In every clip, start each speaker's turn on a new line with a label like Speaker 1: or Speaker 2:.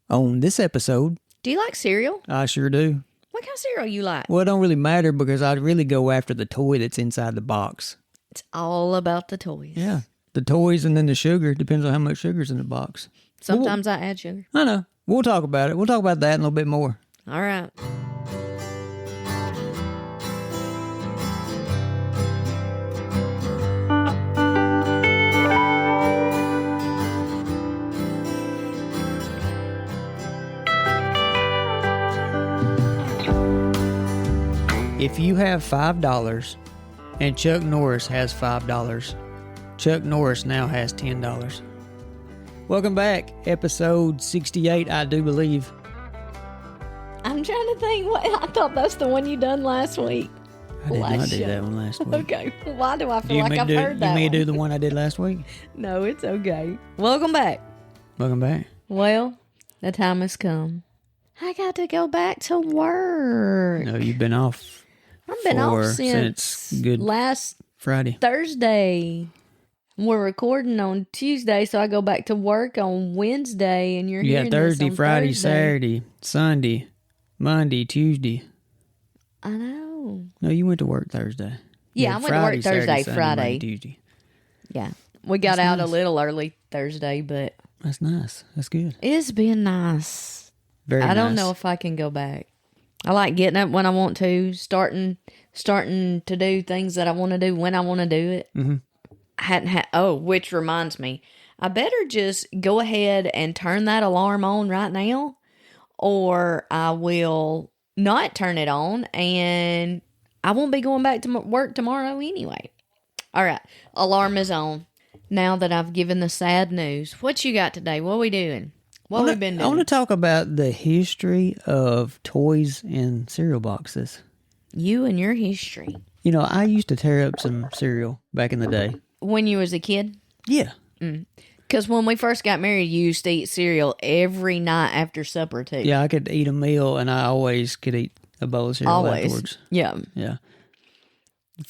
Speaker 1: On this episode,
Speaker 2: Do you like cereal?
Speaker 1: I sure do.
Speaker 2: What kind of cereal you like?
Speaker 1: Well, it don't really matter because I really go after the toy that's inside the box.
Speaker 2: It's all about the toys.
Speaker 1: Yeah. The toys and then the sugar. Depends on how much sugar's in the box.
Speaker 2: Sometimes I add sugar.
Speaker 1: I know. We'll talk about it. We'll talk about that and a little bit more.
Speaker 2: All right.
Speaker 1: If you have $5 and Chuck Norris has $5, Chuck Norris now has $10. Welcome back. Episode 68, I do believe.
Speaker 2: I'm trying to think. I thought that's the one you done last week.
Speaker 1: I did not do that one last week.
Speaker 2: Okay. Why do I feel like I've heard that
Speaker 1: You mean
Speaker 2: one?
Speaker 1: to do the one I did last week?
Speaker 2: No, it's okay. Welcome back.
Speaker 1: Welcome back.
Speaker 2: Well, the time has come. I got to go back to work.
Speaker 1: No, you've been off.
Speaker 2: I've been off
Speaker 1: since Good
Speaker 2: last
Speaker 1: Friday.
Speaker 2: Thursday. We're recording on Tuesday, so I go back to work on Wednesday, and you're hearing
Speaker 1: Thursday,
Speaker 2: this on
Speaker 1: Friday,
Speaker 2: Thursday.
Speaker 1: Saturday, Sunday, Monday, Tuesday.
Speaker 2: I know.
Speaker 1: No, you went to work Thursday.
Speaker 2: Yeah,
Speaker 1: You
Speaker 2: I
Speaker 1: had
Speaker 2: went to work Thursday,
Speaker 1: Saturday, Sunday,
Speaker 2: Friday.
Speaker 1: Monday, Tuesday.
Speaker 2: Yeah, we got
Speaker 1: That's
Speaker 2: out
Speaker 1: nice.
Speaker 2: a little early Thursday, but
Speaker 1: That's nice. That's good.
Speaker 2: it's been nice.
Speaker 1: Very nice.
Speaker 2: I don't know if I can go back. I like getting up when I want to, starting to do things that I want to do when I want to do it.
Speaker 1: Mm-hmm.
Speaker 2: I hadn't had. Oh, which reminds me, I better just go ahead and turn that alarm on right now, or I will not turn it on, and I won't be going back to work tomorrow anyway. All right, alarm is on. Now that I've given the sad news, what you got today? What we doing? What we been
Speaker 1: I want
Speaker 2: doing?
Speaker 1: to talk about the history of toys in cereal boxes.
Speaker 2: You and your history.
Speaker 1: You know, I used to tear up some cereal back in the day.
Speaker 2: When you was a kid?
Speaker 1: Yeah.
Speaker 2: Because when we first got married, you used to eat cereal every night after supper, too.
Speaker 1: Yeah, I could eat a meal and I always could eat a bowl of cereal
Speaker 2: Always.
Speaker 1: afterwards.
Speaker 2: Yeah.
Speaker 1: Yeah.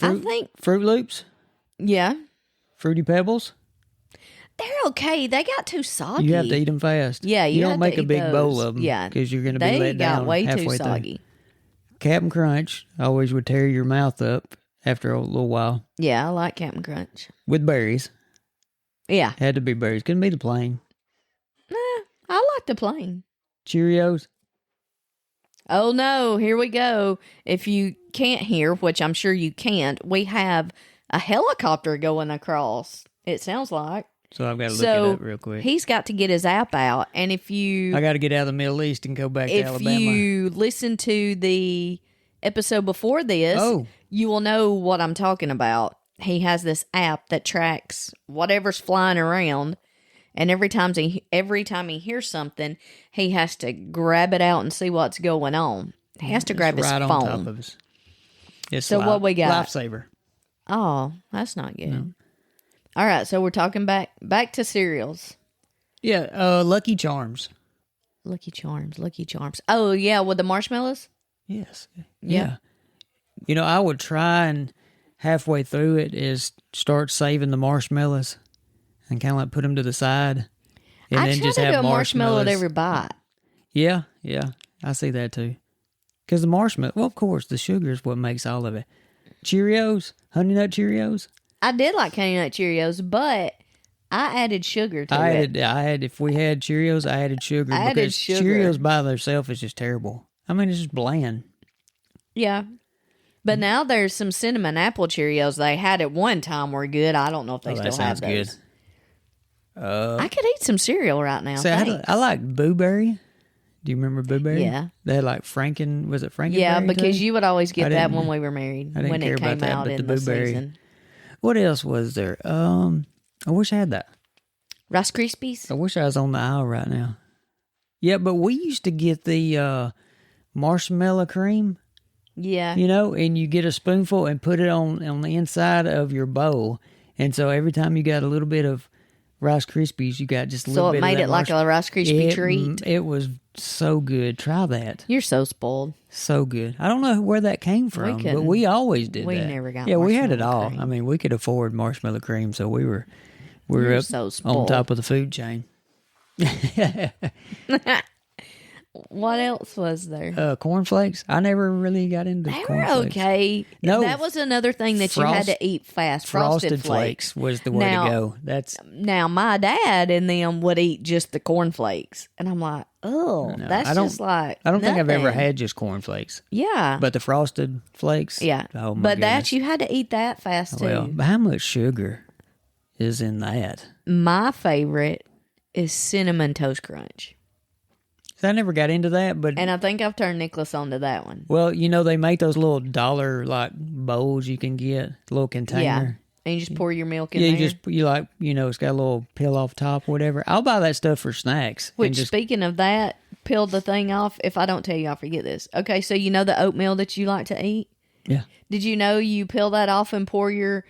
Speaker 2: I think,
Speaker 1: Fruit Loops,
Speaker 2: yeah.
Speaker 1: Fruity Pebbles.
Speaker 2: They're okay. They got too soggy.
Speaker 1: You have to eat them fast.
Speaker 2: Yeah, you
Speaker 1: don't
Speaker 2: have
Speaker 1: make
Speaker 2: to
Speaker 1: a
Speaker 2: eat
Speaker 1: big bowl
Speaker 2: those.
Speaker 1: of them.
Speaker 2: Yeah.
Speaker 1: Because you're going to be
Speaker 2: They
Speaker 1: let
Speaker 2: got
Speaker 1: down
Speaker 2: way
Speaker 1: halfway
Speaker 2: too
Speaker 1: through.
Speaker 2: soggy.
Speaker 1: Captain Crunch always would tear your mouth up after a little while
Speaker 2: Yeah, I like Captain Crunch.
Speaker 1: with berries.
Speaker 2: Yeah.
Speaker 1: Had to be berries. Couldn't be the plain.
Speaker 2: I like the plain.
Speaker 1: Cheerios.
Speaker 2: Oh, no. Here we go. If you can't hear, which I'm sure you can't, we have a helicopter going across, it sounds like.
Speaker 1: So I've got to look
Speaker 2: So
Speaker 1: it up real quick.
Speaker 2: he's got to get his app out. And if you...
Speaker 1: I got to get out of the Middle East and go back to
Speaker 2: If
Speaker 1: Alabama.
Speaker 2: you listen to the episode before this, you will know what I'm talking about. He has this app that tracks whatever's flying around, and every time he hears something, he has to grab it out and see what's going on. He has to grab
Speaker 1: It's
Speaker 2: his
Speaker 1: right
Speaker 2: phone.
Speaker 1: on top of us. It's
Speaker 2: So what we got?
Speaker 1: Lifesaver.
Speaker 2: Oh, that's not good.
Speaker 1: No.
Speaker 2: All right, so we're talking back to cereals.
Speaker 1: Yeah, Lucky Charms.
Speaker 2: Lucky Charms. Oh, yeah, with the marshmallows?
Speaker 1: Yes.
Speaker 2: Yeah.
Speaker 1: You know, I would try and halfway through it is start saving the marshmallows and kind of like put them to the side. And
Speaker 2: I
Speaker 1: then
Speaker 2: try
Speaker 1: just
Speaker 2: to
Speaker 1: have
Speaker 2: do a marshmallow at
Speaker 1: marshmallows.
Speaker 2: every bite.
Speaker 1: Yeah, I see that too. Because the marshmallow, well, of course, the sugar is what makes all of it. Cheerios, Honey Nut Cheerios.
Speaker 2: I did like Honey Nut Cheerios, but I added sugar to it.
Speaker 1: If we had Cheerios, I added sugar.
Speaker 2: I added
Speaker 1: because
Speaker 2: sugar.
Speaker 1: Cheerios by themselves is just terrible. I mean, it's just bland.
Speaker 2: Yeah. But now there's some cinnamon apple Cheerios they had at one time were good. I don't know if they still have those.
Speaker 1: Good.
Speaker 2: I could eat some cereal right now.
Speaker 1: So
Speaker 2: Thanks.
Speaker 1: I like Boo Berry. Do you remember Boo Berry?
Speaker 2: Yeah.
Speaker 1: They had like was it Frankenberry?
Speaker 2: Yeah, because
Speaker 1: too?
Speaker 2: you would always
Speaker 1: I
Speaker 2: get that
Speaker 1: didn't-
Speaker 2: when we were married,
Speaker 1: I didn't
Speaker 2: when
Speaker 1: care
Speaker 2: it
Speaker 1: about
Speaker 2: came
Speaker 1: that,
Speaker 2: out
Speaker 1: but
Speaker 2: in
Speaker 1: the
Speaker 2: the
Speaker 1: Boo Berry.
Speaker 2: season.
Speaker 1: What else was there? I wish I had that.
Speaker 2: Rice Krispies?
Speaker 1: I wish I was on the aisle right now. Yeah, but we used to get the marshmallow cream,
Speaker 2: Yeah.
Speaker 1: you know, and you get a spoonful and put it on the inside of your bowl. And so every time you got a little bit of Rice Krispies, you got just a little
Speaker 2: So
Speaker 1: bit
Speaker 2: it
Speaker 1: of
Speaker 2: made
Speaker 1: that
Speaker 2: it like a Rice Krispie treat?
Speaker 1: It was so good. Try that.
Speaker 2: You're so spoiled.
Speaker 1: So good. I don't know where that came from, but
Speaker 2: couldn't.
Speaker 1: we always did
Speaker 2: We
Speaker 1: that.
Speaker 2: never got
Speaker 1: Yeah, we had it
Speaker 2: marshmallow
Speaker 1: all.
Speaker 2: cream.
Speaker 1: I mean, we could afford marshmallow cream, so we were
Speaker 2: You're
Speaker 1: up
Speaker 2: so
Speaker 1: on
Speaker 2: spoiled.
Speaker 1: top of the food chain.
Speaker 2: What else was there?
Speaker 1: Cornflakes. I never really got into
Speaker 2: They were
Speaker 1: cornflakes.
Speaker 2: okay.
Speaker 1: No,
Speaker 2: that was another thing that you had to eat fast. Frosted
Speaker 1: Flakes was the way to go.
Speaker 2: Now my dad and them would eat just the cornflakes, and I'm like, oh, that's just like.
Speaker 1: I don't think I've ever
Speaker 2: nothing.
Speaker 1: had just cornflakes.
Speaker 2: Yeah,
Speaker 1: But the Frosted Flakes.
Speaker 2: yeah.
Speaker 1: Oh my
Speaker 2: but
Speaker 1: goodness.
Speaker 2: that you had to eat that fast too.
Speaker 1: Well, but how much sugar is in that?
Speaker 2: My favorite is cinnamon toast crunch,
Speaker 1: I never got into that, but
Speaker 2: and I think I've turned Nicholas onto that one.
Speaker 1: well, they make those little dollar like bowls you can get, little container.
Speaker 2: Yeah, and you just pour your milk in
Speaker 1: Yeah,
Speaker 2: there.
Speaker 1: it's got a little peel off top, whatever. I'll buy that stuff for snacks.
Speaker 2: Which, speaking of that, peel the thing off. If I don't tell you, I'll forget this. Okay, so you know the oatmeal that you like to eat?
Speaker 1: Yeah.
Speaker 2: Did you know you peel that off and pour your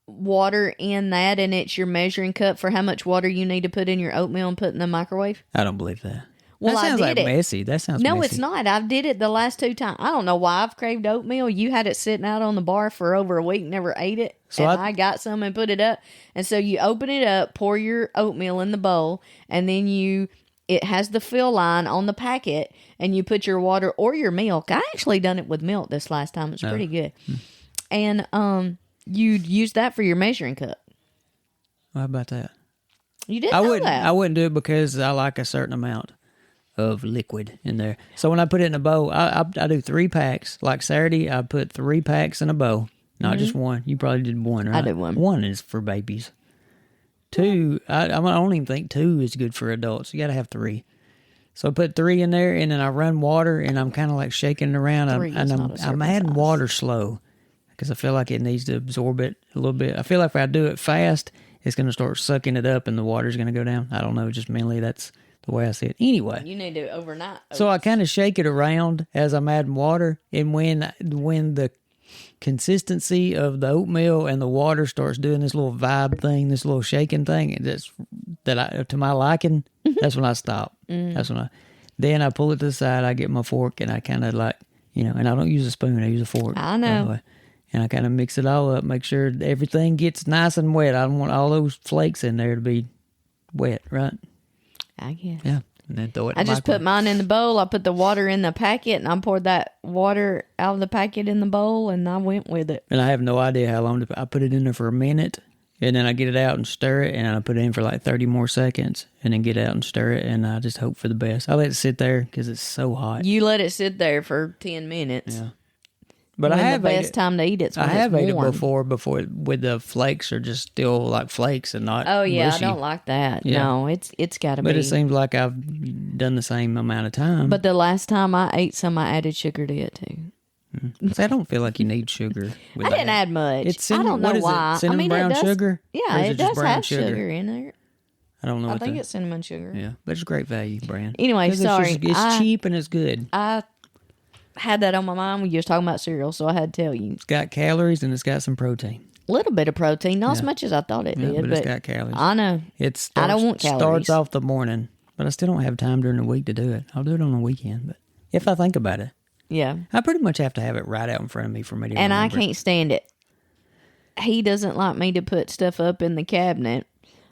Speaker 2: water in that, and it's your measuring cup for how much water you need to put in your oatmeal and put in the microwave?
Speaker 1: I don't believe that.
Speaker 2: Well,
Speaker 1: that sounds
Speaker 2: I
Speaker 1: like
Speaker 2: did it.
Speaker 1: messy. That sounds
Speaker 2: No,
Speaker 1: messy.
Speaker 2: it's not. I did it the last 2 times. I don't know why I've craved oatmeal. You had it sitting out on the bar for over a week, never ate it.
Speaker 1: So
Speaker 2: and I got some and put it up. And so you open it up, pour your oatmeal in the bowl, and then it has the fill line on the packet, and you put your water or your milk. I actually done it with milk this last time. It's pretty good. And you'd use that for your measuring cup.
Speaker 1: How about that?
Speaker 2: You didn't
Speaker 1: I
Speaker 2: know
Speaker 1: wouldn't.
Speaker 2: that.
Speaker 1: I wouldn't do it because I like a certain amount of liquid in there. So when I put it in a bowl, I do 3 packs. Like Saturday, I put 3 packs in a bowl, not just one. You probably did one, right?
Speaker 2: I did one.
Speaker 1: One is for babies. 2, I don't even think 2 is good for adults. You got to have 3. So I put 3 in there, and then I run water, and I'm kind of like shaking it around.
Speaker 2: Three is not a
Speaker 1: I'm
Speaker 2: serving
Speaker 1: adding
Speaker 2: size.
Speaker 1: water slow because I feel like it needs to absorb it a little bit. I feel like if I do it fast, it's going to start sucking it up, and the water's going to go down. I don't know. Just mentally, that's the way I see it. Anyway.
Speaker 2: You need to overnight.
Speaker 1: So I kind of shake it around as I'm adding water, and when the consistency of the oatmeal and the water starts doing this little vibe thing, this little shaking thing, to my liking, that's when I stop. That's when then I pull it to the side. I get my fork, and I kind of like, and I don't use a spoon. I use a fork.
Speaker 2: I know.
Speaker 1: by the way. And I kind of mix it all up, make sure everything gets nice and wet. I don't want all those flakes in there to be wet, right?
Speaker 2: I guess.
Speaker 1: Yeah. And then throw it in
Speaker 2: I
Speaker 1: the
Speaker 2: just put
Speaker 1: microwave.
Speaker 2: mine in the bowl. I put the water in the packet, and I poured that water out of the packet in the bowl, and I went with it.
Speaker 1: And I have no idea how long I put it in there for a minute, and then I get it out and stir it, and I put it in for like 30 more seconds, and then get it out and stir it, and I just hope for the best. I let it sit there because it's so hot.
Speaker 2: You let it sit there for 10 minutes.
Speaker 1: Yeah. But
Speaker 2: When
Speaker 1: I have
Speaker 2: the
Speaker 1: ate
Speaker 2: best
Speaker 1: it.
Speaker 2: time to eat it's when
Speaker 1: I have
Speaker 2: it's
Speaker 1: ate it
Speaker 2: warm.
Speaker 1: before with the flakes are just still like flakes and not
Speaker 2: Oh yeah,
Speaker 1: mushy.
Speaker 2: I don't like that.
Speaker 1: Yeah.
Speaker 2: No, it's got to be.
Speaker 1: But it seems like I've done the same amount of time.
Speaker 2: But the last time I ate some, I added sugar to it too.
Speaker 1: I don't feel like you need sugar. With
Speaker 2: I didn't
Speaker 1: that.
Speaker 2: add much.
Speaker 1: It's cinnamon,
Speaker 2: I don't know
Speaker 1: what is
Speaker 2: why.
Speaker 1: It? Cinnamon brown
Speaker 2: it does,
Speaker 1: sugar?
Speaker 2: Yeah,
Speaker 1: Or is
Speaker 2: it
Speaker 1: it just
Speaker 2: does
Speaker 1: brown
Speaker 2: have sugar in there.
Speaker 1: I don't know.
Speaker 2: I think it's cinnamon sugar.
Speaker 1: Yeah, but it's a great value brand.
Speaker 2: Anyway,
Speaker 1: 'Cause
Speaker 2: sorry,
Speaker 1: it's cheap and it's good.
Speaker 2: I had that on my mind when you was talking about cereal, so I had to tell you.
Speaker 1: It's got calories and it's got some protein.
Speaker 2: A little bit of protein, not as much as I thought it
Speaker 1: Yeah,
Speaker 2: did,
Speaker 1: but it's got calories.
Speaker 2: I know. I don't want calories.
Speaker 1: Starts off the morning, but I still don't have time during the week to do it. I'll do it on the weekend, but if I think about it,
Speaker 2: Yeah.
Speaker 1: I pretty much have to have it right out in front of me for me to
Speaker 2: And I
Speaker 1: remember it.
Speaker 2: can't stand it. He doesn't like me to put stuff up in the cabinet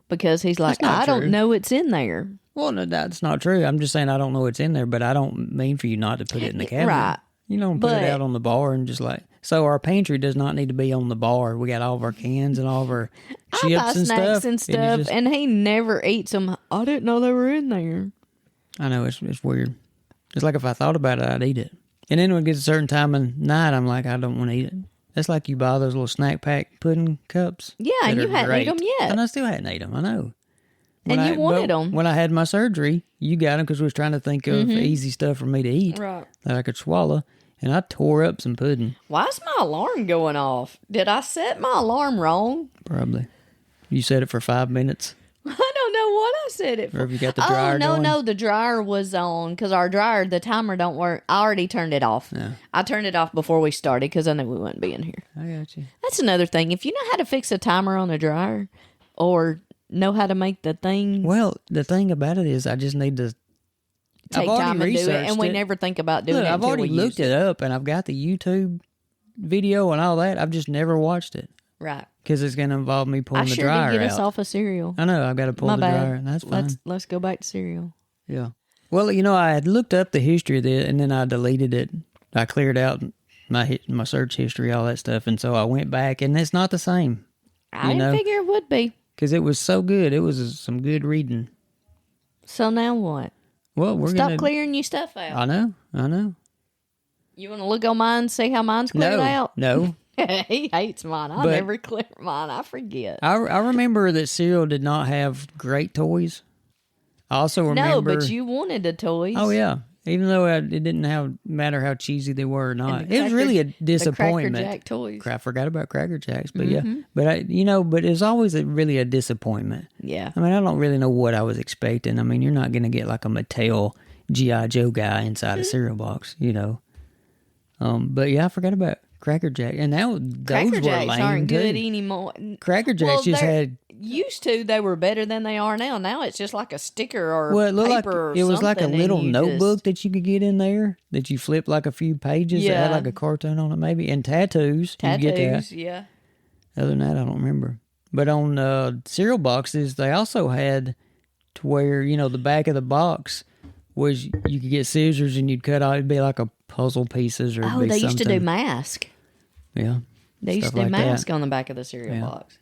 Speaker 2: because he's like,
Speaker 1: That's not
Speaker 2: I
Speaker 1: true.
Speaker 2: don't know it's in there.
Speaker 1: Well, no, that's not true. I'm just saying I don't know what's in there, but I don't mean for you not to put it in the cabinet.
Speaker 2: Right.
Speaker 1: You don't put
Speaker 2: But-
Speaker 1: it out on the bar and just like. So our pantry does not need to be on the bar. We got all of our cans and all of our
Speaker 2: I buy
Speaker 1: chips and
Speaker 2: snacks
Speaker 1: stuff.
Speaker 2: and
Speaker 1: you
Speaker 2: stuff,
Speaker 1: just-
Speaker 2: and he never eats them. I didn't know they were in there.
Speaker 1: I know, it's weird. It's like if I thought about it, I'd eat it. And then when it gets a certain time of night, I'm like, I don't want to eat it. That's like you buy those little snack pack pudding cups.
Speaker 2: Yeah,
Speaker 1: that
Speaker 2: and you
Speaker 1: are
Speaker 2: hadn't ate
Speaker 1: great.
Speaker 2: 'em yet.
Speaker 1: And I still hadn't ate them, I know.
Speaker 2: And you wanted
Speaker 1: but
Speaker 2: 'em.
Speaker 1: When I had my surgery, you got them because we was trying to think of easy stuff for me to eat
Speaker 2: Right.
Speaker 1: that I could swallow. And I tore up some pudding,
Speaker 2: Why is my alarm going off? Did I set my alarm wrong?
Speaker 1: probably. You set it for 5 minutes.
Speaker 2: I don't know what I set it for.
Speaker 1: Or have you got the dryer
Speaker 2: no,
Speaker 1: going?
Speaker 2: no, the dryer was on because our dryer, the timer don't work. I already turned it off.
Speaker 1: Yeah.
Speaker 2: I turned it off before we started because I knew we wouldn't be in here.
Speaker 1: I got you.
Speaker 2: That's another thing. If you know how to fix a timer on a dryer or know how to make the thing
Speaker 1: Well, the thing about it is I just need to...
Speaker 2: take
Speaker 1: I've already
Speaker 2: time and do it,
Speaker 1: researched
Speaker 2: and we
Speaker 1: it.
Speaker 2: never think about doing
Speaker 1: Look,
Speaker 2: it
Speaker 1: I've
Speaker 2: until
Speaker 1: already
Speaker 2: we
Speaker 1: looked
Speaker 2: use
Speaker 1: it up, and I've got the YouTube video and all that. I've just never watched it
Speaker 2: Right.
Speaker 1: because it's going to involve me
Speaker 2: I
Speaker 1: pulling the
Speaker 2: sure
Speaker 1: dryer
Speaker 2: did get us
Speaker 1: out.
Speaker 2: off of cereal.
Speaker 1: I know I've got to pull
Speaker 2: My
Speaker 1: the
Speaker 2: bad.
Speaker 1: dryer, and that's fine.
Speaker 2: Let's go back to cereal.
Speaker 1: Yeah. Well, I had looked up the history of it, and then I deleted it. I cleared out my search history, all that stuff, and so I went back, and it's not the same.
Speaker 2: I didn't figure it would be.
Speaker 1: Because it was so good. It was some good reading.
Speaker 2: So now what?
Speaker 1: Well, we're
Speaker 2: Stop clearing your stuff out.
Speaker 1: I know.
Speaker 2: You want to look on mine and see how mine's cleared out?
Speaker 1: No.
Speaker 2: He hates mine. I never clear mine. I forget.
Speaker 1: I remember that cereal did not have great toys. I also remember...
Speaker 2: No, but you wanted the toys.
Speaker 1: Oh, yeah. Even though it didn't matter how cheesy they were or not. It was really a disappointment.
Speaker 2: The Cracker Jack toys.
Speaker 1: I forgot about Cracker Jacks, but yeah. But, but it was always really a disappointment.
Speaker 2: Yeah.
Speaker 1: I mean, I don't really know what I was expecting. I mean, you're not going to get like a Mattel G.I. Joe guy inside a cereal box, But yeah, I forgot about Cracker Jack. And those
Speaker 2: Cracker
Speaker 1: were
Speaker 2: Jacks
Speaker 1: lame
Speaker 2: aren't
Speaker 1: too.
Speaker 2: good anymore.
Speaker 1: Cracker Jacks just had...
Speaker 2: Used to, they were better than they are now. Now it's just like a sticker or
Speaker 1: it looked
Speaker 2: paper
Speaker 1: like it was like a little notebook that you could get in there that you flip like a few pages that had like a cartoon on it maybe, and tattoos. You get that.
Speaker 2: Yeah.
Speaker 1: Other than that, I don't remember. But on cereal boxes, they also had to where the back of the box was you could get scissors and you'd cut out. It'd be like a puzzle pieces or
Speaker 2: they used to do mask.
Speaker 1: Yeah,
Speaker 2: they used to do mask on the back of the cereal box.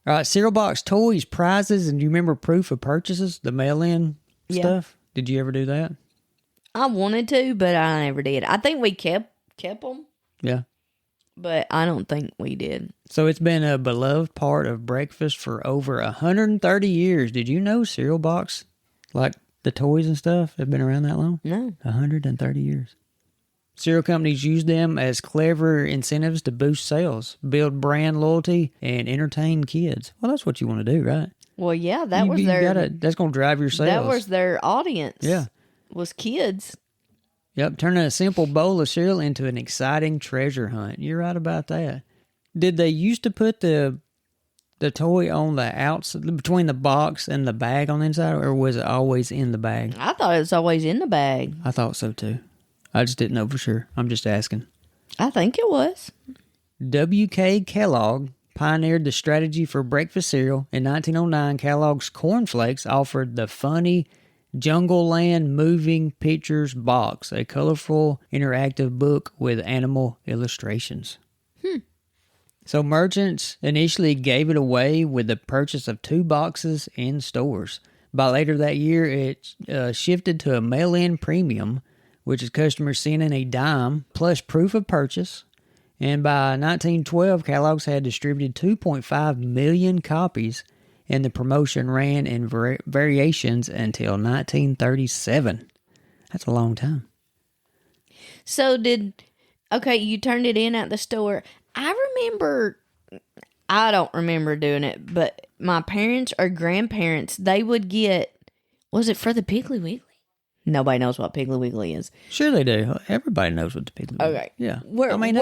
Speaker 1: All right, cereal box toys, prizes, and do you remember proof of purchases, the mail-in stuff? Did you ever do that?
Speaker 2: I wanted to, but I never did. I think we kept them.
Speaker 1: Yeah.
Speaker 2: But I don't think we did.
Speaker 1: So it's been a beloved part of breakfast for over 130 years. Did you know cereal box, like the toys and stuff, have been around that long?
Speaker 2: No.
Speaker 1: 130 years. Cereal companies use them as clever incentives to boost sales, build brand loyalty, and entertain kids. Well, that's what you want to do, right?
Speaker 2: Well, yeah,
Speaker 1: that's going to drive your sales.
Speaker 2: That was their audience.
Speaker 1: Yeah.
Speaker 2: Was kids.
Speaker 1: Yep, turning a simple bowl of cereal into an exciting treasure hunt. You're right about that. Did they used to put the toy on the outside, between the box and the bag on the inside, or was it always in the bag?
Speaker 2: I thought it was always in the bag.
Speaker 1: I thought so, too. I just didn't know for sure. I'm just asking.
Speaker 2: I think it was.
Speaker 1: W.K. Kellogg pioneered the strategy for breakfast cereal. In 1909, Kellogg's Corn Flakes offered the funny Jungle Land Moving Pictures box, a colorful, interactive book with animal illustrations. So merchants initially gave it away with the purchase of 2 boxes in stores. By later that year, it shifted to a mail-in premium, which is customers sending a dime plus proof of purchase. And by 1912, Kellogg's had distributed 2.5 million copies, and the promotion ran in variations until 1937. That's a long time.
Speaker 2: So you turned it in at the store. I don't remember doing it, but my parents or grandparents, they would get, was it for the Piggly Wiggly? Nobody knows what Piggly Wiggly is.
Speaker 1: Sure they do. Everybody knows what the Piggly Wiggly is.
Speaker 2: Okay.
Speaker 1: Yeah.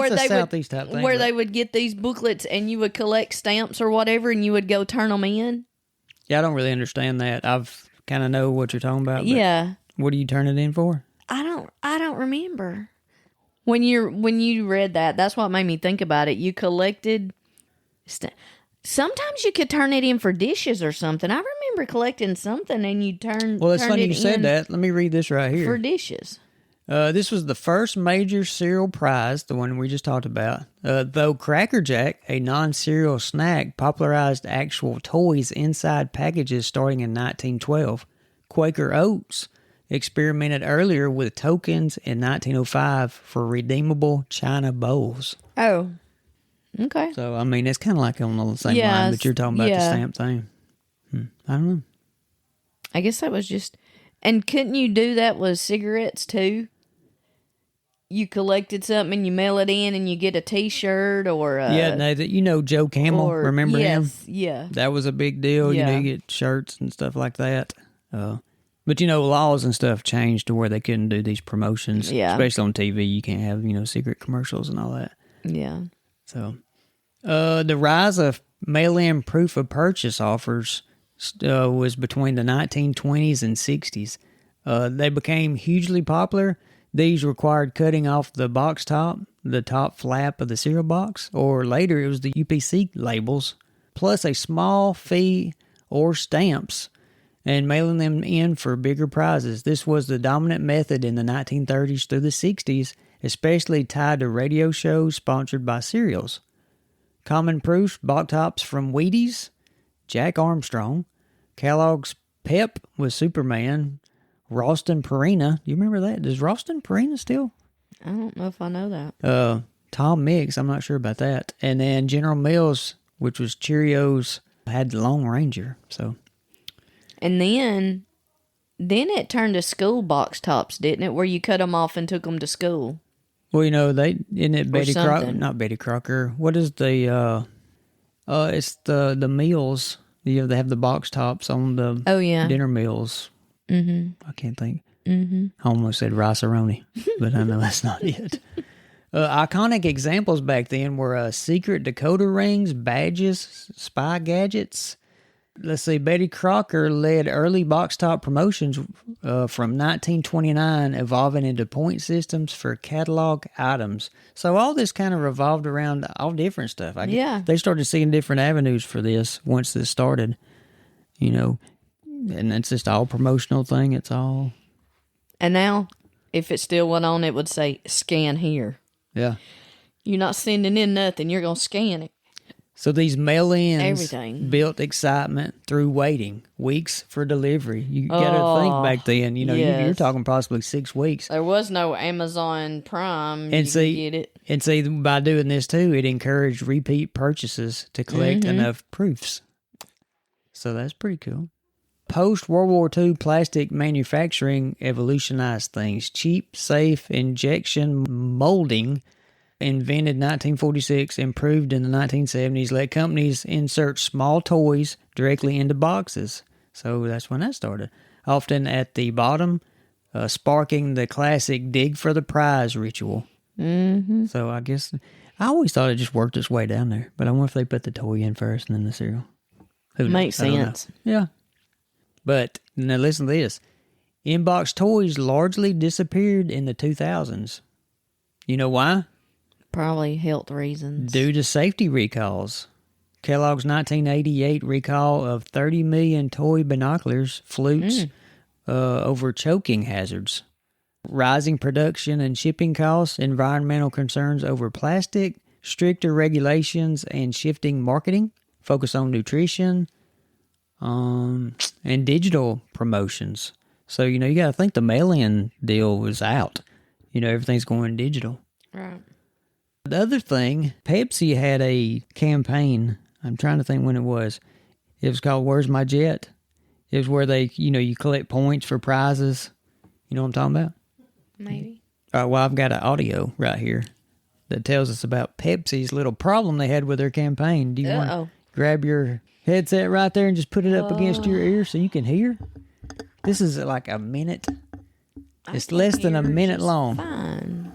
Speaker 1: That's a Southeast type thing.
Speaker 2: Where they would get these booklets and you would collect stamps or whatever and you would go turn them in.
Speaker 1: Yeah, I don't really understand that. I've kind of know what you're talking about.
Speaker 2: Yeah. What
Speaker 1: do you turn it in for?
Speaker 2: I don't remember. When you read that, that's what made me think about it. You collected... Sometimes you could turn it in for dishes or something. I remember collecting something and you
Speaker 1: Well, it's funny you said that. Let me read this right here.
Speaker 2: For dishes.
Speaker 1: This was the first major cereal prize, the one we just talked about. Though Cracker Jack, a non-cereal snack, popularized actual toys inside packages starting in 1912. Quaker Oats experimented earlier with tokens in 1905 for redeemable china bowls.
Speaker 2: Oh, okay.
Speaker 1: So, I mean, it's kind of like on the same line that you're talking about, the stamp thing. I don't know.
Speaker 2: I guess that was just... And couldn't you do that with cigarettes, too? You collected something and you mail it in and you get a T-shirt or a...
Speaker 1: Yeah, no, Joe Camel, remember him?
Speaker 2: Yeah.
Speaker 1: That was a big deal.
Speaker 2: Yeah.
Speaker 1: You get shirts and stuff like that. But, laws and stuff changed to where they couldn't do these promotions.
Speaker 2: Yeah.
Speaker 1: Especially on TV. You can't have, secret commercials and all that.
Speaker 2: Yeah.
Speaker 1: So, the rise of mail-in proof of purchase offers was between the 1920s and 60s. They became hugely popular. These required cutting off the box top, the top flap of the cereal box, or later it was the UPC labels, plus a small fee or stamps. and mailing them in for bigger prizes. This was the dominant method in the 1930s through the 60s, especially tied to radio shows sponsored by cereals. Common proofs, box tops from Wheaties, Jack Armstrong, Kellogg's Pep with Superman, Ralston Purina. Do you remember that? Does Ralston Purina still?
Speaker 2: I don't know if I know that.
Speaker 1: Tom Mix, I'm not sure about that. And then General Mills, which was Cheerios, had the Lone Ranger. So,
Speaker 2: and then it turned to school box tops, didn't it? Where you cut them off and took them to school.
Speaker 1: Well, isn't it Betty Crocker? Not Betty Crocker. What is the? It's the meals. They have the box tops on the dinner meals. Mm-hmm. I can't think. Mm-hmm. I almost said rice-a-roni, but I know that's not it. Iconic examples back then were secret decoder rings, badges, spy gadgets. Let's see, Betty Crocker led early box top promotions from 1929, evolving into point systems for catalog items. So all this kind of revolved around all different stuff. They started seeing different avenues for this once this started, and it's just all promotional thing. It's all.
Speaker 2: And now, if it still went on, it would say, scan here.
Speaker 1: Yeah.
Speaker 2: You're not sending in nothing. You're going to scan it.
Speaker 1: So these mail-ins
Speaker 2: Everything.
Speaker 1: built excitement through waiting weeks for delivery. You got to think back then, you're talking possibly 6 weeks.
Speaker 2: There was no Amazon Prime.
Speaker 1: And
Speaker 2: you could get it.
Speaker 1: And see, by doing this too, it encouraged repeat purchases to collect enough proofs. So that's pretty cool. Post-World War II plastic manufacturing evolutionized things. Cheap, safe injection molding, invented 1946, improved in the 1970s, let companies insert small toys directly into boxes. So that's when that started. Often at the bottom, sparking the classic dig for the prize ritual. Mm-hmm. So I guess, I always thought it just worked its way down there. But I wonder if they put the toy in first and then the cereal.
Speaker 2: Makes sense.
Speaker 1: Yeah. But now listen to this. In-box toys largely disappeared in the 2000s. You know why?
Speaker 2: Probably health reasons.
Speaker 1: Due to safety recalls. Kellogg's 1988 recall of 30 million toy binoculars, flutes, over choking hazards. Rising production and shipping costs, environmental concerns over plastic, stricter regulations and shifting marketing, focus on nutrition, and digital promotions. So, you got to think the mail-in deal was out. Everything's going digital.
Speaker 2: Right.
Speaker 1: The other thing, Pepsi had a campaign. I'm trying to think when it was. It was called Where's My Jet? It was where they, you collect points for prizes. You know what I'm talking about?
Speaker 2: Maybe.
Speaker 1: All right, well, I've got an audio right here that tells us about Pepsi's little problem they had with their campaign. Do you want to grab your headset right there and just put it up against your ear so you can hear? This is like a minute. It's less than a minute long.
Speaker 2: Fine.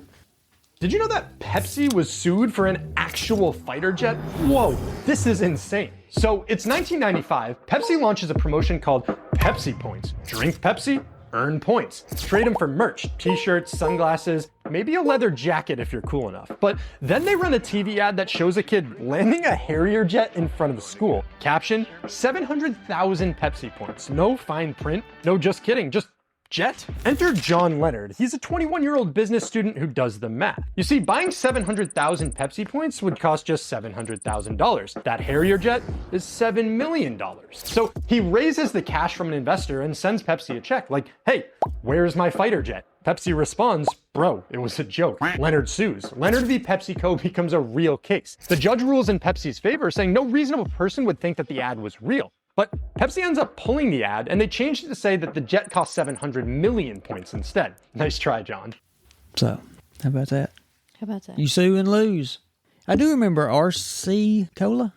Speaker 3: Did you know that Pepsi was sued for an actual fighter jet? Whoa, this is insane. So it's 1995, Pepsi launches a promotion called Pepsi Points. Drink Pepsi, earn points. Trade them for merch, t-shirts, sunglasses, maybe a leather jacket if you're cool enough. But then they run a TV ad that shows a kid landing a Harrier jet in front of the school. Caption, 700,000 Pepsi points. No fine print, no just kidding, just jet. Enter John Leonard. He's a 21-year-old business student who does the math. You see, buying 700,000 Pepsi points would cost just $700,000. That Harrier jet is $7 million. So he raises the cash from an investor and sends Pepsi a check like, hey, where's my fighter jet? Pepsi responds, bro, it was a joke. Leonard sues. Leonard v. PepsiCo becomes a real case. The judge rules in Pepsi's favor, saying no reasonable person would think that the ad was real. But Pepsi ends up pulling the ad, and they changed it to say that the jet cost 700 million points instead. Nice try, John.
Speaker 1: So, how about that?
Speaker 2: How about that?
Speaker 1: You sue and lose. I do remember RC Cola.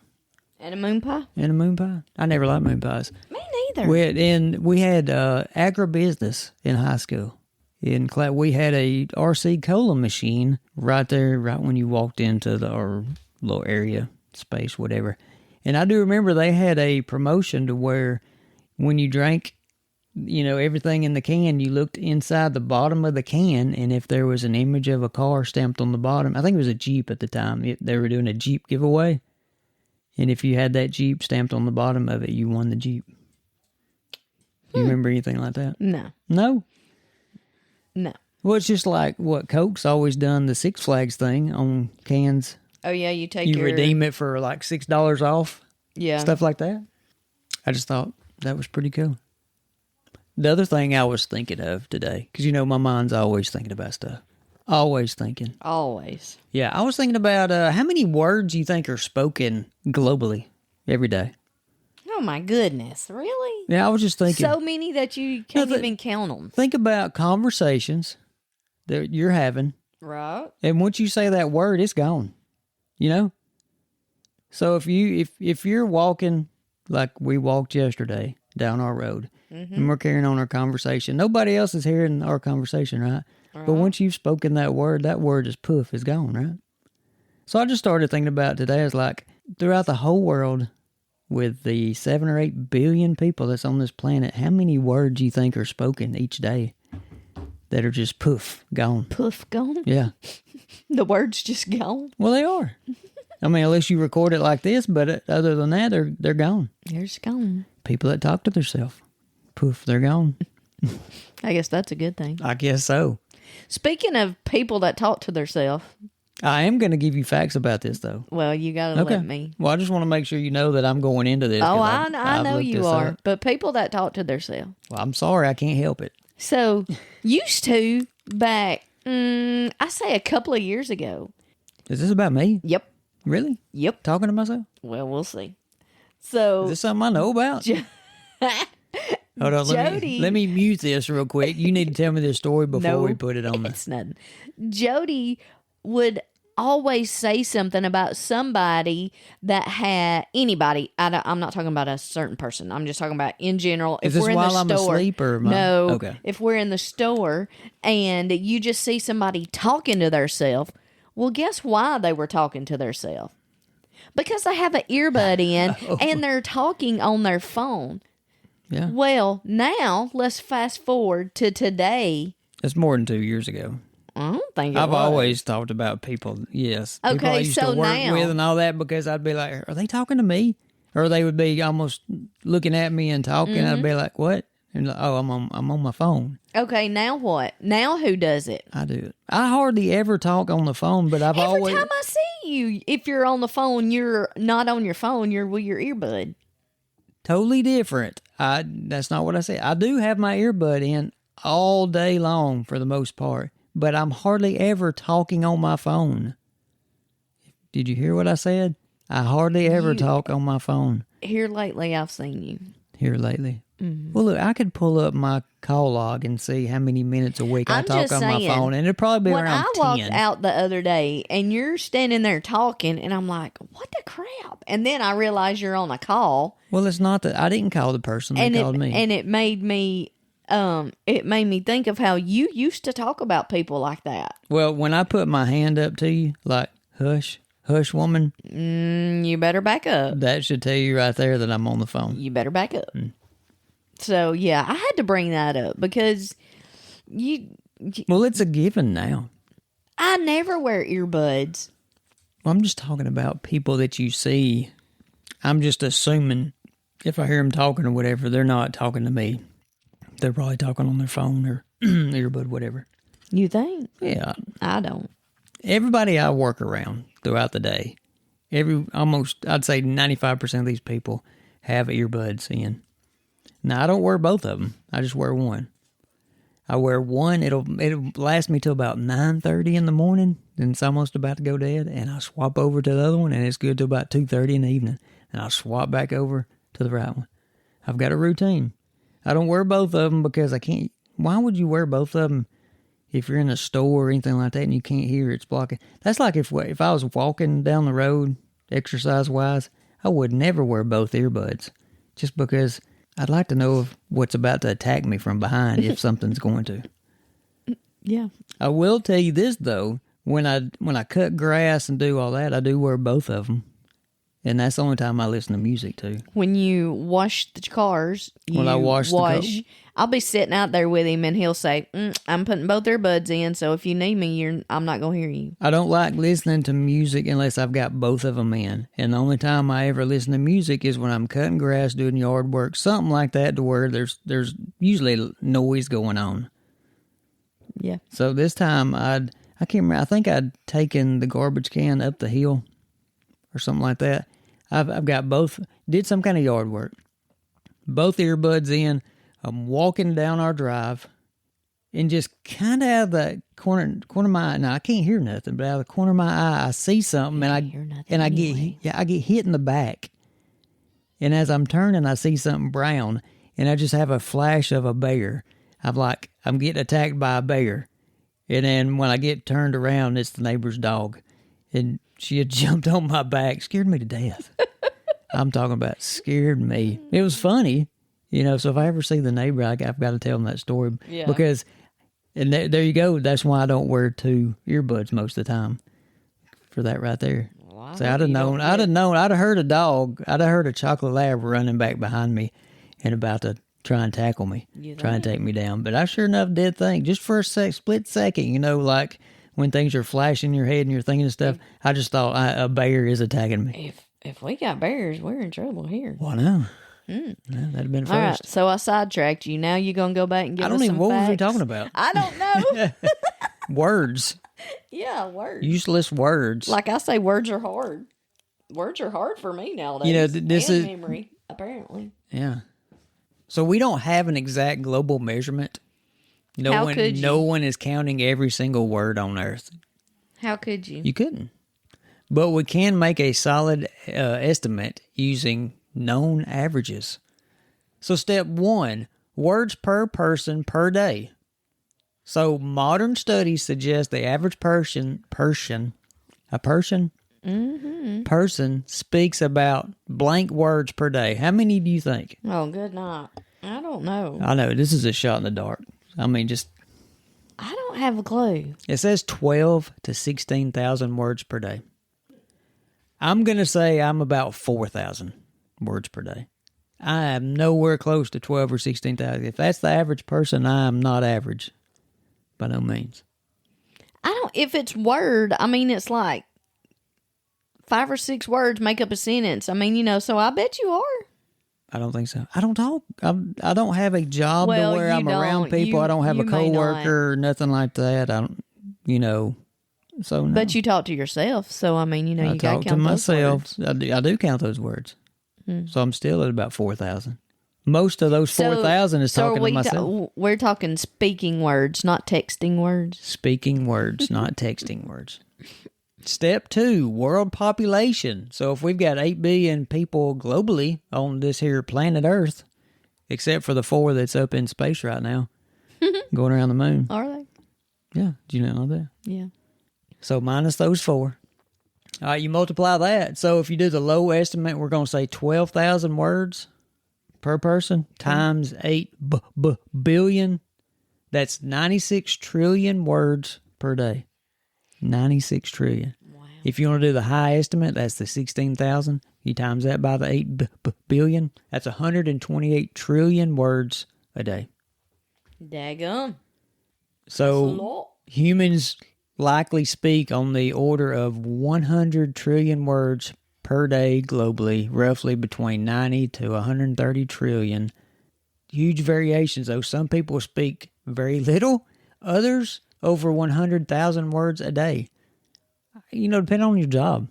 Speaker 2: And a moon pie?
Speaker 1: And a moon pie. I never liked moon pies.
Speaker 2: Me neither.
Speaker 1: We had agribusiness in high school. We had a RC Cola machine right there, right when you walked into our little area, space, whatever. And I do remember they had a promotion to where when you drank, everything in the can, you looked inside the bottom of the can, and if there was an image of a car stamped on the bottom, I think it was a Jeep at the time. They were doing a Jeep giveaway. And if you had that Jeep stamped on the bottom of it, you won the Jeep. You remember anything like that?
Speaker 2: No.
Speaker 1: No?
Speaker 2: No.
Speaker 1: Well, it's just like what Coke's always done, the Six Flags thing on cans.
Speaker 2: Oh, yeah, you
Speaker 1: You redeem it for like $6 off.
Speaker 2: Yeah.
Speaker 1: Stuff like that. I just thought that was pretty cool. The other thing I was thinking of today, because my mind's always thinking about stuff. Always thinking.
Speaker 2: Always.
Speaker 1: Yeah, I was thinking about how many words you think are spoken globally every day.
Speaker 2: Oh, my goodness. Really?
Speaker 1: Yeah, I was just thinking.
Speaker 2: So many that you can't even count them.
Speaker 1: Think about conversations that you're having.
Speaker 2: Right.
Speaker 1: And once you say that word, it's gone. So if you're walking like we walked yesterday down our road, and we're carrying on our conversation, nobody else is hearing our conversation, right? But once you've spoken that word is poof, is gone, right? So I just started thinking about today is like throughout the whole world, with the 7 or 8 billion people that's on this planet, how many words you think are spoken each day that are just poof, gone?
Speaker 2: Poof, gone?
Speaker 1: Yeah.
Speaker 2: The word's just gone?
Speaker 1: Well, they are. I mean, unless you record it like this, but other than that, they're gone.
Speaker 2: They're just gone.
Speaker 1: People that talk to themselves, poof, they're gone.
Speaker 2: I guess that's a good thing.
Speaker 1: I guess so.
Speaker 2: Speaking of people that talk to themselves,
Speaker 1: I am going to give you facts about this, though.
Speaker 2: well, you got to let me.
Speaker 1: Well, I just want to make sure you know that I'm going into this.
Speaker 2: Oh,
Speaker 1: 'cause
Speaker 2: I
Speaker 1: I've
Speaker 2: know
Speaker 1: looked
Speaker 2: you
Speaker 1: this
Speaker 2: are.
Speaker 1: up.
Speaker 2: But people that talk to themselves.
Speaker 1: Well, I'm sorry, I can't help it.
Speaker 2: So, used to back, I say a couple of years ago.
Speaker 1: Is this about me?
Speaker 2: Yep.
Speaker 1: Really?
Speaker 2: Yep.
Speaker 1: Talking to myself?
Speaker 2: Well, we'll see. So,
Speaker 1: Is this something I know about? Hold on,
Speaker 2: Jody.
Speaker 1: let me mute this real quick. You need to tell me this story before
Speaker 2: No,
Speaker 1: we put it on
Speaker 2: it's nothing. Jody would always say something about somebody that had anybody. I'm not talking about a certain person. I'm just talking about in general.
Speaker 1: Is this while I'm asleep or am I?
Speaker 2: No.
Speaker 1: Okay.
Speaker 2: If we're in the store and you just see somebody talking to theirself, well, guess why they were talking to theirself? Because they have an earbud in and they're talking on their phone.
Speaker 1: Yeah.
Speaker 2: Well, now let's fast forward to today.
Speaker 1: That's more than 2 years ago.
Speaker 2: I don't think it
Speaker 1: I've
Speaker 2: was.
Speaker 1: always talked about people, yes. People I
Speaker 2: Okay,
Speaker 1: used
Speaker 2: so
Speaker 1: to work
Speaker 2: now-
Speaker 1: with and all that, because I'd be like, are they talking to me? Or they would be almost looking at me and talking. I'd be like, what? And like, oh, I'm on my phone.
Speaker 2: Okay, now what? Now who does it?
Speaker 1: I do it. I hardly ever talk on the phone, but I've
Speaker 2: Every
Speaker 1: always...
Speaker 2: time I see you, if you're on the phone, you're not on your phone, you're with your earbud.
Speaker 1: Totally different. That's not what I said. I do have my earbud in all day long for the most part, but I'm hardly ever talking on my phone. Did you hear what I said? I hardly ever talk on my phone.
Speaker 2: Here lately, I've seen you.
Speaker 1: Here lately. Well, look, I could pull up my call log and see how many minutes a week I
Speaker 2: I'm
Speaker 1: talk
Speaker 2: just
Speaker 1: on my
Speaker 2: saying,
Speaker 1: phone, and it'd probably be
Speaker 2: When
Speaker 1: around
Speaker 2: I
Speaker 1: 10.
Speaker 2: walked out the other day and you're standing there talking, and I'm like, what the crap? And then I realize you're on a call.
Speaker 1: Well, it's not that I didn't call the person; they called me.
Speaker 2: And it made me think of how you used to talk about people like that.
Speaker 1: Well, when I put my hand up to you, like hush, hush, woman,
Speaker 2: You better back up.
Speaker 1: that should tell you right there that I'm on the phone.
Speaker 2: You better back up. So yeah, I had to bring that up because
Speaker 1: Well, it's a given now.
Speaker 2: I never wear earbuds.
Speaker 1: Well, I'm just talking about people that you see. I'm just assuming if I hear them talking or whatever, they're not talking to me. They're probably talking on their phone or earbud, whatever.
Speaker 2: You think?
Speaker 1: Yeah.
Speaker 2: I don't.
Speaker 1: Everybody I work around throughout the day, I'd say 95% of these people have earbuds in. Now, I don't wear both of them. I just wear one. I wear one. It'll last me till about 9:30 in the morning. Then it's almost about to go dead. And I swap over to the other one, and it's good till about 2:30 in the evening. And I'll swap back over to the right one. I've got a routine. I don't wear both of them because I can't. Why would you wear both of them if you're in a store or anything like that and you can't hear it's blocking? That's like if I was walking down the road, exercise-wise, I would never wear both earbuds just because I'd like to know what's about to attack me from behind if something's going to.
Speaker 2: Yeah.
Speaker 1: I will tell you this, though. When I cut grass and do all that, I do wear both of them. And that's the only time I listen to music, too.
Speaker 2: When you wash the cars,
Speaker 1: When I wash the car-
Speaker 2: I'll be sitting out there with him, and he'll say, I'm putting both earbuds in, so if you need me, I'm not going to hear you.
Speaker 1: I don't like listening to music unless I've got both of them in. And the only time I ever listen to music is when I'm cutting grass, doing yard work, something like that, to where there's usually noise going on.
Speaker 2: Yeah.
Speaker 1: So this time, I can't remember, I think I'd taken the garbage can up the hill or something like that. I've got both, did some kind of yard work. Both earbuds in. I'm walking down our drive, and just kind of out of the corner of my eye. Now I can't hear nothing, but out of the corner of my eye, I see something, and I get hit in the back. And as I'm turning, I see something brown, and I just have a flash of a bear. I'm getting attacked by a bear, and then when I get turned around, it's the neighbor's dog, and she had jumped on my back, scared me to death. I'm talking about scared me. It was funny. So if I ever see the neighbor, I've got to tell them that story.
Speaker 2: Yeah.
Speaker 1: Because, and there you go, that's why I don't wear two earbuds most of the time. For that right there.
Speaker 2: Well,
Speaker 1: So I'd have heard a dog, I'd have heard a chocolate lab running back behind me and about to try and tackle me, try and take me down. But I sure enough did think, just for a split second, like when things are flashing in your head and you're thinking of stuff, I just thought a bear is attacking me.
Speaker 2: If we got bears, we're in trouble here.
Speaker 1: Well, no. Yeah, that'd have been first.
Speaker 2: All right, so I sidetracked you. Now you're going to go back and give us some
Speaker 1: what
Speaker 2: facts?
Speaker 1: was we talking about?
Speaker 2: I don't know.
Speaker 1: Words.
Speaker 2: Yeah, words.
Speaker 1: Useless words.
Speaker 2: Like I say, words are hard. Words are hard for me nowadays.
Speaker 1: This
Speaker 2: and
Speaker 1: is
Speaker 2: memory, apparently.
Speaker 1: Yeah. So we don't have an exact global measurement. No one is counting every single word on Earth.
Speaker 2: How could you?
Speaker 1: You couldn't. But we can make a solid estimate using known averages. So step 1, words per person per day. So modern studies suggest the average person speaks about blank words per day. How many do you think?
Speaker 2: Oh, good night. I don't know.
Speaker 1: I know, this is a shot in the dark. I
Speaker 2: don't have a clue.
Speaker 1: It says 12 to 16,000 words per day. I'm going to say I'm about 4,000 words per day. I am nowhere close to 12 or 16,000. If that's the average person, I am not average. By no means.
Speaker 2: If it's word, it's like 5 or 6 words make up a sentence. So I bet you are.
Speaker 1: I don't think so. I don't talk. I don't have a job to where I'm around people. I don't have a coworker or nothing like that. I don't, so no.
Speaker 2: But you talk to yourself. So, you got to count
Speaker 1: talk to myself.
Speaker 2: Those words.
Speaker 1: I do count those words. So I'm still at about 4,000. Most of those 4,000 is talking to myself.
Speaker 2: We're talking speaking words, not texting words.
Speaker 1: Speaking words, not texting words. Step 2, world population. So if we've got 8 billion people globally on this here planet Earth, except for the 4 that's up in space right now, going around the moon.
Speaker 2: Are they?
Speaker 1: Yeah. Do you know that?
Speaker 2: Yeah.
Speaker 1: So minus those 4. All right, you multiply that. So if you do the low estimate, we're going to say 12,000 words per person times 8 billion. That's 96 trillion words per day. 96 trillion.
Speaker 2: Wow.
Speaker 1: If you want to do the high estimate, that's the 16,000. You times that by the 8 billion. That's 128 trillion words a day.
Speaker 2: Daggum.
Speaker 1: So humans likely speak on the order of 100 trillion words per day globally, roughly between 90 to 130 trillion. Huge variations, though. Some people speak very little, others over 100,000 words a day. Depending on your job.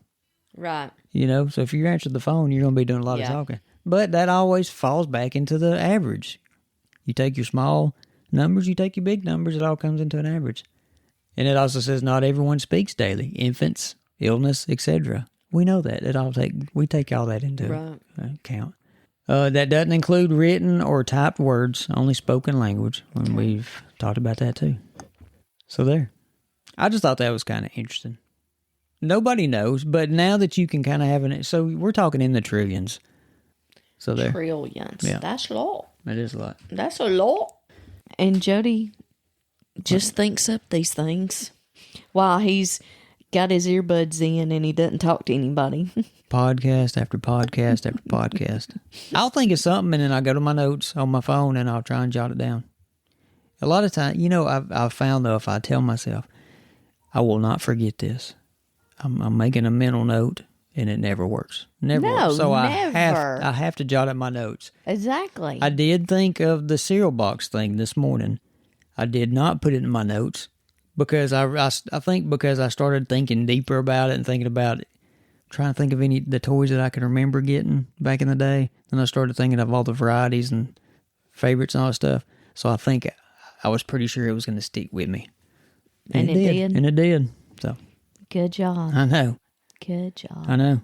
Speaker 2: Right.
Speaker 1: So if you answer the phone, you're going to be doing a lot of talking. But that always falls back into the average. You take your small numbers, you take your big numbers, it all comes into an average. And it also says not everyone speaks daily. Infants, illness, etc. We know that. We take all that into account. That doesn't include written or typed words, only spoken language. And we've talked about that too. So there. I just thought that was kind of interesting. Nobody knows, but now that you can kind of have it, so we're talking in the trillions. So there.
Speaker 2: Trillions.
Speaker 1: Yeah.
Speaker 2: That's a lot.
Speaker 1: That is a lot.
Speaker 2: That's a lot. And Jody just thinks up these things while he's got his earbuds in and he doesn't talk to anybody.
Speaker 1: Podcast after podcast after podcast. I'll think of something and then I'll go to my notes on my phone and I'll try and jot it down. A lot of times, I've found though, if I tell myself, I will not forget this, I'm making a mental note and it never works. Never works. So
Speaker 2: never.
Speaker 1: I have to jot up my notes.
Speaker 2: Exactly.
Speaker 1: I did think of the cereal box thing this morning. I did not put it in my notes because I think because I started thinking deeper about it and thinking about it, trying to think of the toys that I can remember getting back in the day. Then I started thinking of all the varieties and favorites and all that stuff. So I think I was pretty sure it was going to stick with me.
Speaker 2: And it did.
Speaker 1: And it did. So
Speaker 2: good job.
Speaker 1: I know.
Speaker 2: Good job.
Speaker 1: I know.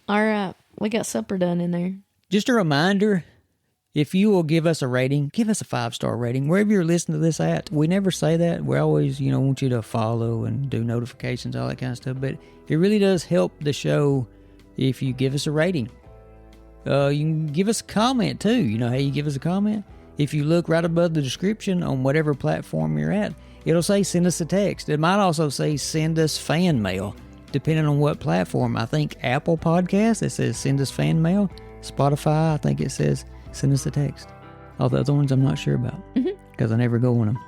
Speaker 2: All right. We got supper done in there.
Speaker 1: Just a reminder, if you will give us a rating, give us a 5-star rating, wherever you're listening to this at. We never say that. We always, want you to follow and do notifications, all that kind of stuff. But it really does help the show if you give us a rating. You can give us a comment, too. You know how you give us a comment? If you look right above the description on whatever platform you're at, it'll say send us a text. It might also say send us fan mail, depending on what platform. I think Apple Podcasts, it says send us fan mail. Spotify, I think it says send us a text. All the other ones I'm not sure about because I never go on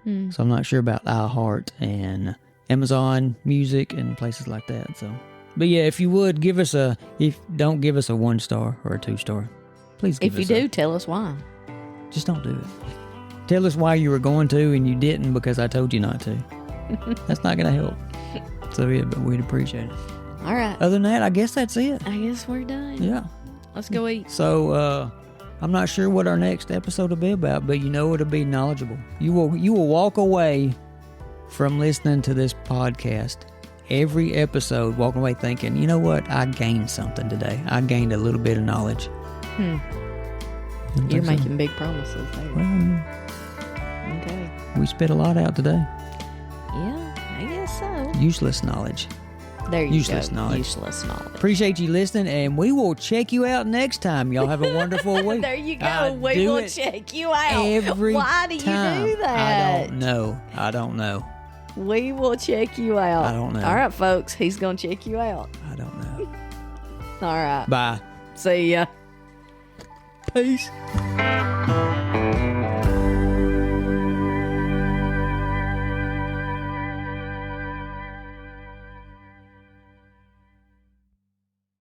Speaker 1: them. So I'm not sure about iHeart and Amazon Music and places like that. So, but yeah, if you would don't give us a 1-star or a 2-star. Please give us
Speaker 2: If you do, tell us why.
Speaker 1: Just don't do it. Tell us why you were going to and you didn't because I told you not to. That's not going to help. So yeah, but we'd appreciate it.
Speaker 2: All right.
Speaker 1: Other than that, I guess that's it.
Speaker 2: I guess we're done.
Speaker 1: Yeah.
Speaker 2: Let's go eat.
Speaker 1: So, I'm not sure what our next episode will be about, but it'll be knowledgeable. You will walk away from listening to this podcast, every episode, walking away thinking, you know what? I gained something today. I gained a little bit of knowledge.
Speaker 2: You're making big promises there.
Speaker 1: Well,
Speaker 2: okay.
Speaker 1: We spit a lot out today.
Speaker 2: Yeah, I guess so.
Speaker 1: Useless knowledge.
Speaker 2: There you
Speaker 1: Useless
Speaker 2: go.
Speaker 1: knowledge.
Speaker 2: Useless knowledge.
Speaker 1: Appreciate you listening, and we will check you out next time. Y'all have a wonderful week.
Speaker 2: There you go. We will check you out.
Speaker 1: Every
Speaker 2: Why do
Speaker 1: time.
Speaker 2: you do that?
Speaker 1: I don't know.
Speaker 2: We will check you out.
Speaker 1: I don't know.
Speaker 2: All right, folks. He's going to check you out.
Speaker 1: I don't know.
Speaker 2: All right.
Speaker 1: Bye.
Speaker 2: See ya.
Speaker 1: Peace.